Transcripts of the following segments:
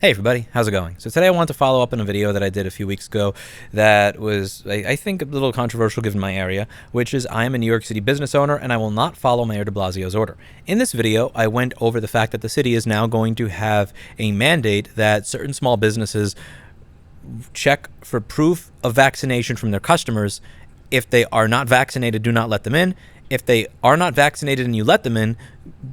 Hey everybody, how's it going? So today I want to follow up on a video that I did a few weeks ago that was, I think, a little controversial given my area, which is I am a New York City business owner and I will not follow Mayor de Blasio's order. In this video, I went over the fact that the city is now going to have a mandate that certain small businesses check for proof of vaccination from their customers. If they are not vaccinated, do not let them in. If they are not vaccinated and you let them in,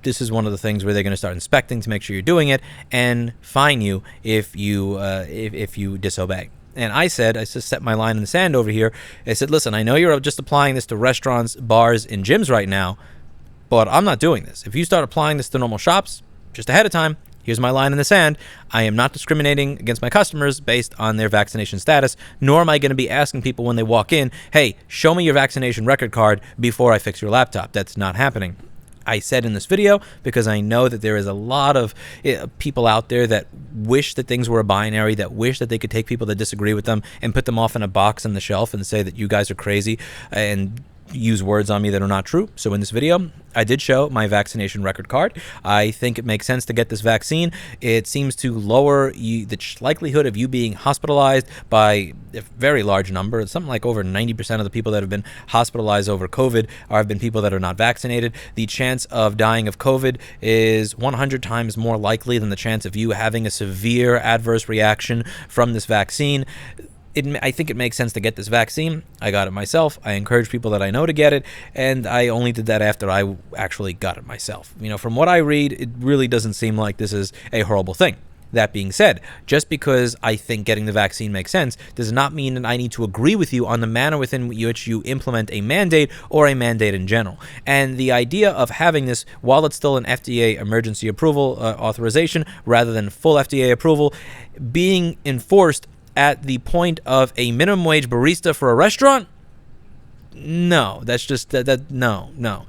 this is one of the things where they're going to start inspecting to make sure you're doing it and fine you if you disobey. And I just set my line in the sand over here. I said, listen, I know you're just applying this to restaurants, bars, and gyms right now, but I'm not doing this. If you start applying this to normal shops, just ahead of time, here's my line in the sand. I am not discriminating against my customers based on their vaccination status, nor am I going to be asking people when they walk in, hey, show me your vaccination record card before I fix your laptop. That's not happening. I said in this video because I know that there is a lot of people out there that wish that things were a binary, that wish that they could take people that disagree with them and put them off in a box on the shelf and say that you guys are crazy and use words on me that are not true. So in this video, I did show my vaccination record card. I think it makes sense to get this vaccine. It seems to lower the likelihood of you being hospitalized by a very large number. It's something like over 90% of the people that have been hospitalized over COVID have been people that are not vaccinated. The chance of dying of COVID is 100 times more likely than the chance of you having a severe adverse reaction from this vaccine. I think it makes sense to get this vaccine. I got it myself. I encourage people that I know to get it, and I only did that after I actually got it myself. You know, from what I read, it really doesn't seem like this is a horrible thing. That being said, just because I think getting the vaccine makes sense does not mean that I need to agree with you on the manner within which you implement a mandate or a mandate in general. And the idea of having this, while it's still an FDA emergency approval authorization rather than full FDA approval, being enforced at the point of a minimum wage barista for a restaurant? No, that's just no.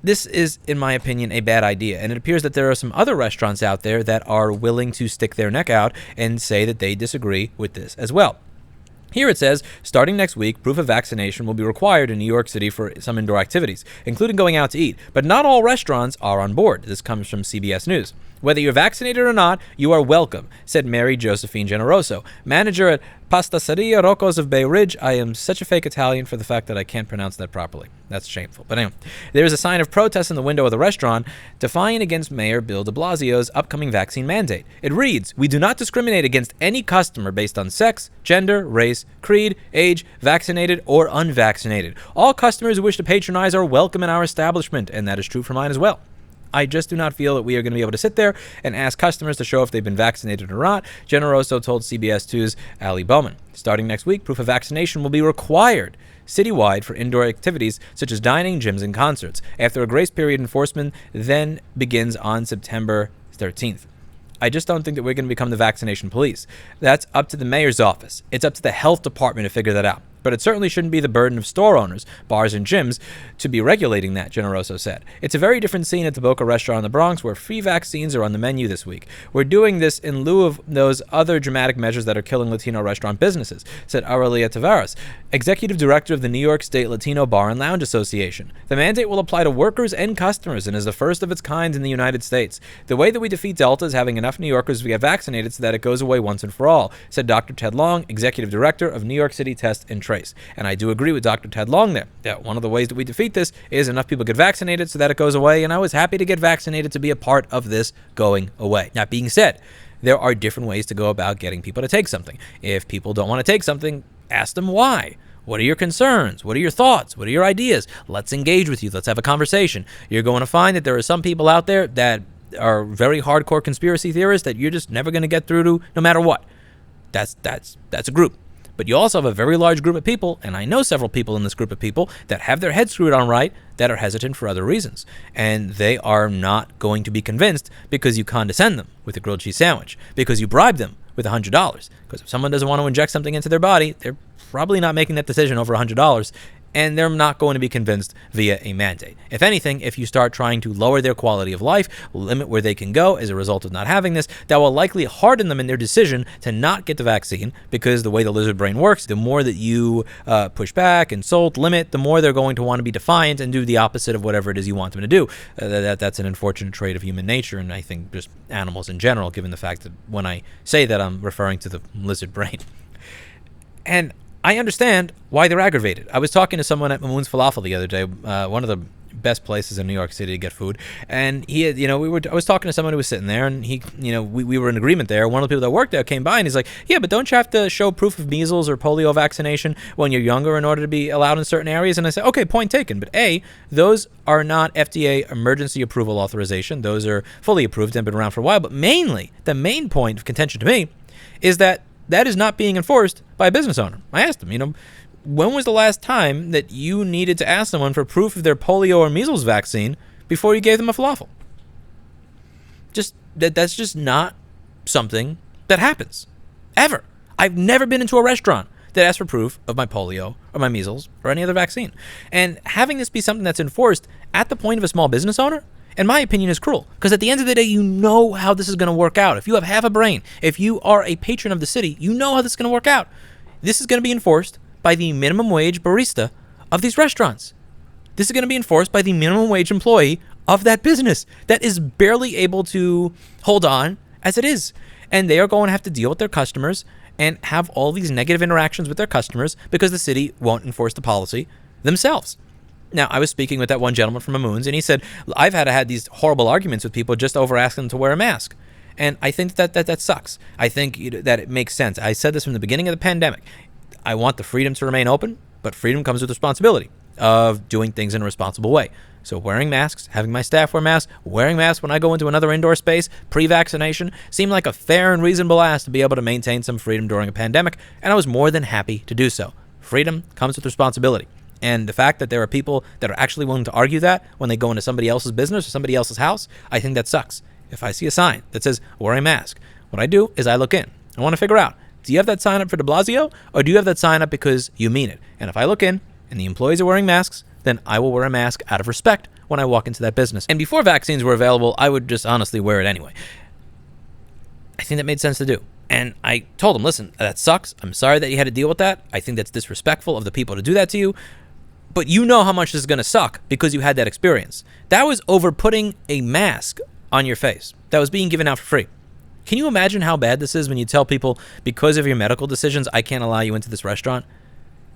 This is, in my opinion, a bad idea, and it appears that there are some other restaurants out there that are willing to stick their neck out and say that they disagree with this as well. Here it says, starting next week, proof of vaccination will be required in New York City for some indoor activities, including going out to eat. But not all restaurants are on board. This comes from CBS News. Whether you're vaccinated or not, you are welcome, said Mary Josephine Generoso, manager at Pastasseria Rocco's of Bay Ridge. I am such a fake Italian for the fact that I can't pronounce that properly. That's shameful. But anyway, there is a sign of protest in the window of the restaurant defiant against Mayor Bill de Blasio's upcoming vaccine mandate. It reads, "We do not discriminate against any customer based on sex, gender, race, creed, age, vaccinated or unvaccinated. All customers who wish to patronize are welcome in our establishment," and that is true for mine as well. I just do not feel that we are going to be able to sit there and ask customers to show if they've been vaccinated or not, Generoso told CBS 2's Ali Bowman. Starting next week, proof of vaccination will be required citywide for indoor activities such as dining, gyms, and concerts. After a grace period, enforcement then begins on September 13th. I just don't think that we're going to become the vaccination police. That's up to the mayor's office. It's up to the health department to figure that out. But it certainly shouldn't be the burden of store owners, bars, and gyms to be regulating that, Generoso said. It's a very different scene at the Boca restaurant in the Bronx where free vaccines are on the menu this week. We're doing this in lieu of those other dramatic measures that are killing Latino restaurant businesses, said Aurelia Tavares, executive director of the New York State Latino Bar and Lounge Association. The mandate will apply to workers and customers and is the first of its kind in the United States. The way that we defeat Delta is having enough New Yorkers get vaccinated so that it goes away once and for all, said Dr. Ted Long, executive director of New York City Test and Trace. And I do agree with Dr. Ted Long there. Yeah, one of the ways that we defeat this is enough people get vaccinated so that it goes away, and I was happy to get vaccinated to be a part of this going away. That being said, there are different ways to go about getting people to take something. If people don't want to take something, ask them why. What are your concerns? What are your thoughts? What are your ideas? Let's engage with you. Let's have a conversation. You're going to find that there are some people out there that are very hardcore conspiracy theorists that you're just never going to get through to no matter what. That's a group. But you also have a very large group of people, and I know several people in this group of people that have their heads screwed on right that are hesitant for other reasons. And they are not going to be convinced because you condescend them with a grilled cheese sandwich, because you bribe them with $100. Because if someone doesn't want to inject something into their body, they're probably not making that decision over $100. and they're not going to be convinced via a mandate. If anything, if you start trying to lower their quality of life, limit where they can go as a result of not having this, that will likely harden them in their decision to not get the vaccine, because the way the lizard brain works, the more that you push back, insult, limit, the more they're going to want to be defiant and do the opposite of whatever it is you want them to do. That's an unfortunate trait of human nature, and I think just animals in general, given the fact that when I say that, I'm referring to the lizard brain. And I understand why they're aggravated. I was talking to someone at Mamoon's Falafel the other day, one of the best places in New York City to get food, and he had, I was talking to someone who was sitting there, and he, we were in agreement there. One of the people that worked there came by, and he's like, yeah, but don't you have to show proof of measles or polio vaccination when you're younger in order to be allowed in certain areas? And I said, okay, point taken. But A, those are not FDA emergency approval authorization. Those are fully approved and been around for a while. But mainly, the main point of contention to me is that is not being enforced by a business owner. I asked him, when was the last time that you needed to ask someone for proof of their polio or measles vaccine before you gave them a falafel? That's just not something that happens, ever. I've never been into a restaurant that asked for proof of my polio or my measles or any other vaccine. And having this be something that's enforced at the point of a small business owner, in my opinion, is cruel. Because at the end of the day, you know how this is going to work out. If you have half a brain, if you are a patron of the city, you know how this is going to work out. This is going to be enforced by the minimum wage barista of these restaurants. This is going to be enforced by the minimum wage employee of that business that is barely able to hold on as it is. And they are going to have to deal with their customers and have all these negative interactions with their customers because the city won't enforce the policy themselves. Now, I was speaking with that one gentleman from Mamoon's, and he said, I've had these horrible arguments with people just over asking them to wear a mask. And I think that sucks. I think that it makes sense. I said this from the beginning of the pandemic. I want the freedom to remain open, but freedom comes with responsibility of doing things in a responsible way. So wearing masks, having my staff wear masks, wearing masks when I go into another indoor space, pre-vaccination, seemed like a fair and reasonable ask to be able to maintain some freedom during a pandemic, and I was more than happy to do so. Freedom comes with responsibility. And the fact that there are people that are actually willing to argue that when they go into somebody else's business or somebody else's house, I think that sucks. If I see a sign that says, wear a mask, what I do is I look in. I want to figure out, do you have that sign up for de Blasio, or do you have that sign up because you mean it? And if I look in and the employees are wearing masks, then I will wear a mask out of respect when I walk into that business. And before vaccines were available, I would just honestly wear it anyway. I think that made sense to do. And I told him, listen, that sucks. I'm sorry that you had to deal with that. I think that's disrespectful of the people to do that to you. But you know how much this is going to suck because you had that experience. That was over putting a mask on your face that was being given out for free. Can you imagine how bad this is when you tell people, because of your medical decisions, I can't allow you into this restaurant?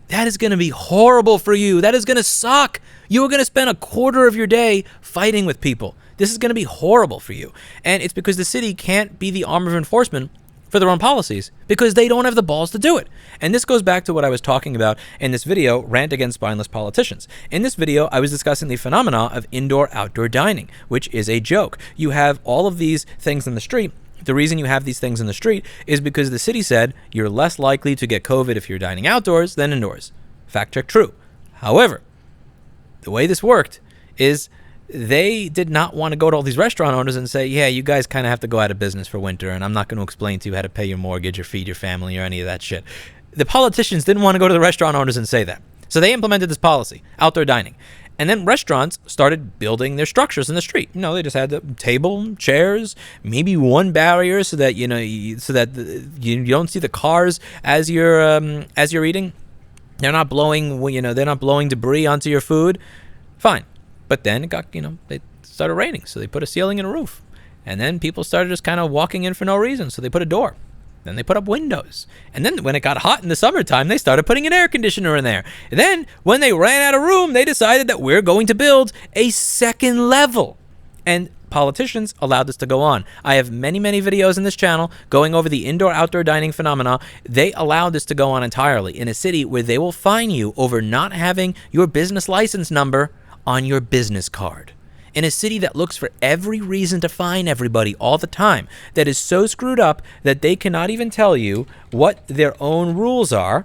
That is going to be horrible for you. That is going to suck. You are going to spend a quarter of your day fighting with people. This is going to be horrible for you. And it's because the city can't be the arm of enforcement for their own policies because they don't have the balls to do it. And this goes back to what I was talking about in this video, Rant Against Spineless Politicians. In this video, I was discussing the phenomena of indoor-outdoor dining, which is a joke. You have all of these things in the street. The reason you have these things in the street is because the city said you're less likely to get COVID if you're dining outdoors than indoors. Fact check true. However, the way this worked is they did not want to go to all these restaurant owners and say, yeah, you guys kind of have to go out of business for winter, and I'm not going to explain to you how to pay your mortgage or feed your family or any of that shit. The politicians didn't want to go to the restaurant owners and say that. So they implemented this policy, outdoor dining. And then restaurants started building their structures in the street. They just had the table, chairs, maybe one barrier so that you don't see the cars as you're eating. They're not blowing debris onto your food. Fine. But then it got, they started raining, so they put a ceiling and a roof. And then people started just kind of walking in for no reason, so they put a door. Then they put up windows. And then when it got hot in the summertime, they started putting an air conditioner in there. And then when they ran out of room, they decided that we're going to build a second level. And politicians allowed this to go on. I have many, many videos in this channel going over the indoor-outdoor dining phenomena. They allowed this to go on entirely in a city where they will fine you over not having your business license number on your business card. In a city that looks for every reason to fine everybody all the time, that is so screwed up that they cannot even tell you what their own rules are.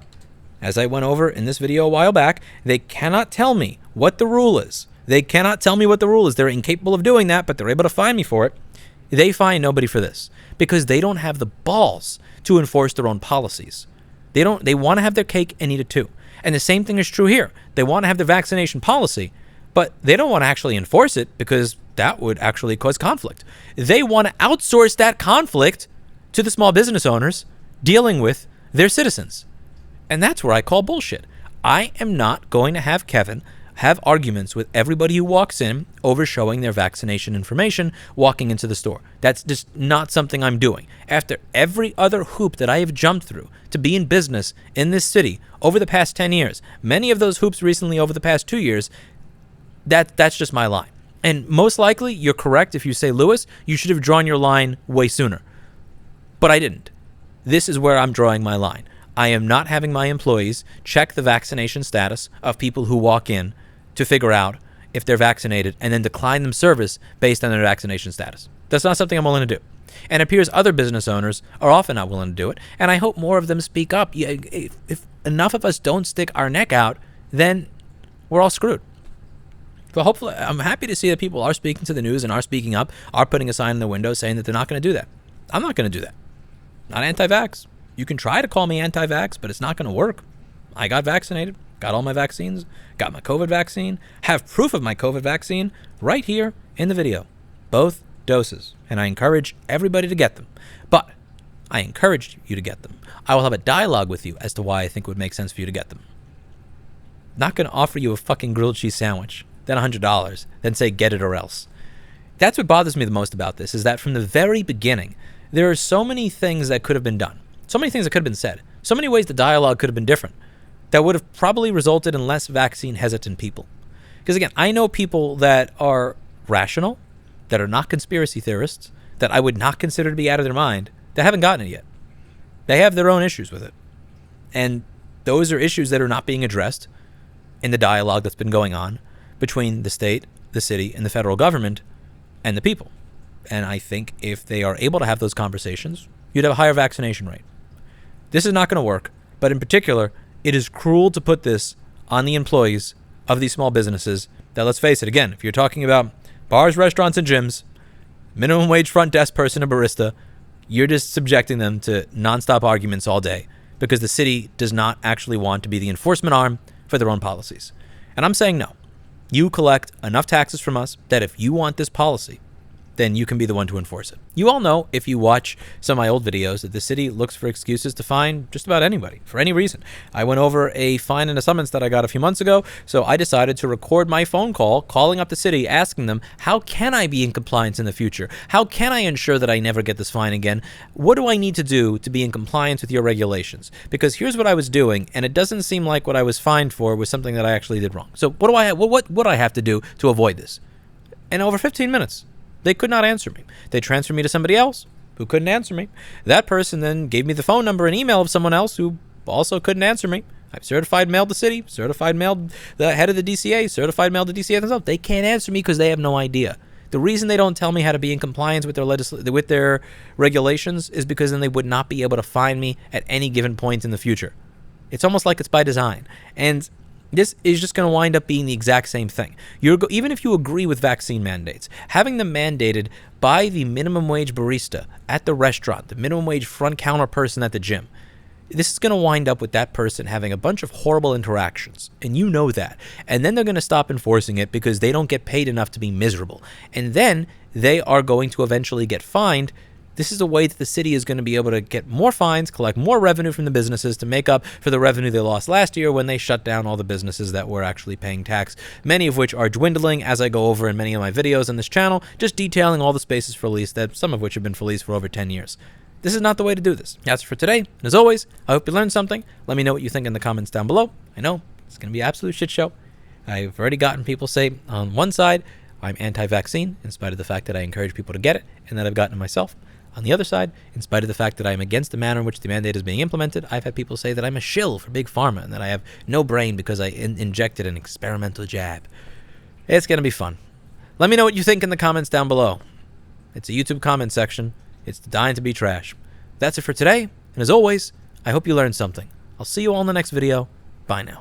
As I went over in this video a while back, they cannot tell me what the rule is. They cannot tell me what the rule is. They're incapable of doing that, but they're able to fine me for it. They fine nobody for this because they don't have the balls to enforce their own policies. They want to have their cake and eat it too. And the same thing is true here. They want to have the vaccination policy, but they don't want to actually enforce it because that would actually cause conflict. They want to outsource that conflict to the small business owners dealing with their citizens. And that's where I call bullshit. I am not going to have Kevin have arguments with everybody who walks in over showing their vaccination information walking into the store. That's just not something I'm doing. After every other hoop that I have jumped through to be in business in this city over the past 10 years, many of those hoops recently over the past 2 years, that's just my line. And most likely, you're correct if you say, Lewis, you should have drawn your line way sooner. But I didn't. This is where I'm drawing my line. I am not having my employees check the vaccination status of people who walk in to figure out if they're vaccinated and then decline them service based on their vaccination status. That's not something I'm willing to do. And it appears other business owners are often not willing to do it. And I hope more of them speak up. If enough of us don't stick our neck out, then we're all screwed. But hopefully, I'm happy to see that people are speaking to the news and are speaking up, are putting a sign in the window saying that they're not going to do that. I'm not going to do that. Not anti-vax. You can try to call me anti-vax, but it's not going to work. I got vaccinated, got all my vaccines, got my COVID vaccine, have proof of my COVID vaccine right here in the video. Both doses. And I encourage everybody to get them. But I encourage you to get them. I will have a dialogue with you as to why I think it would make sense for you to get them. Not going to offer you a fucking grilled cheese sandwich, then $100, then say get it or else. That's what bothers me the most about this, is that from the very beginning, there are so many things that could have been done. So many things that could have been said. So many ways the dialogue could have been different. That would have probably resulted in less vaccine hesitant people. Because again, I know people that are rational, that are not conspiracy theorists, that I would not consider to be out of their mind, that haven't gotten it yet. They have their own issues with it. And those are issues that are not being addressed in the dialogue that's been going on between the state, the city, and the federal government and the people. And I think if they are able to have those conversations, you'd have a higher vaccination rate. This is not going to work, but in particular, it is cruel to put this on the employees of these small businesses that, let's face it, again, if you're talking about bars, restaurants, and gyms, minimum wage front desk person and barista, you're just subjecting them to nonstop arguments all day because the city does not actually want to be the enforcement arm for their own policies. And I'm saying no. You collect enough taxes from us that if you want this policy, then you can be the one to enforce it. You all know, if you watch some of my old videos, that the city looks for excuses to fine just about anybody, for any reason. I went over a fine and a summons that I got a few months ago, so I decided to record my phone call, calling up the city, asking them, how can I be in compliance in the future? How can I ensure that I never get this fine again? What do I need to do to be in compliance with your regulations? Because here's what I was doing, and it doesn't seem like what I was fined for was something that I actually did wrong. So what do I have to do to avoid this? And over 15 minutes. They could not answer me. They transferred me to somebody else who couldn't answer me. That person then gave me the phone number and email of someone else who also couldn't answer me. I've certified mailed the city, certified mailed the head of the DCA, certified mailed the DCA themselves. They can't answer me because they have no idea. The reason they don't tell me how to be in compliance with their regulations is because then they would not be able to find me at any given point in the future. It's almost like it's by design. And this is just going to wind up being the exact same thing. Even if you agree with vaccine mandates, having them mandated by the minimum wage barista at the restaurant, the minimum wage front counter person at the gym, this is going to wind up with that person having a bunch of horrible interactions. And you know that. And then they're going to stop enforcing it because they don't get paid enough to be miserable. And then they are going to eventually get fined. This is a way that the city is going to be able to get more fines, collect more revenue from the businesses to make up for the revenue they lost last year when they shut down all the businesses that were actually paying tax, many of which are dwindling, as I go over in many of my videos on this channel, just detailing all the spaces for lease, that some of which have been for lease for over 10 years. This is not the way to do this. That's it for today. And as always, I hope you learned something. Let me know what you think in the comments down below. I know it's going to be an absolute shit show. I've already gotten people say on one side, I'm anti-vaccine, in spite of the fact that I encourage people to get it, and that I've gotten it myself. On the other side, in spite of the fact that I am against the manner in which the mandate is being implemented, I've had people say that I'm a shill for Big Pharma and that I have no brain because I injected an experimental jab. It's going to be fun. Let me know what you think in the comments down below. It's a YouTube comment section. It's dying to be trash. That's it for today. And as always, I hope you learned something. I'll see you all in the next video. Bye now.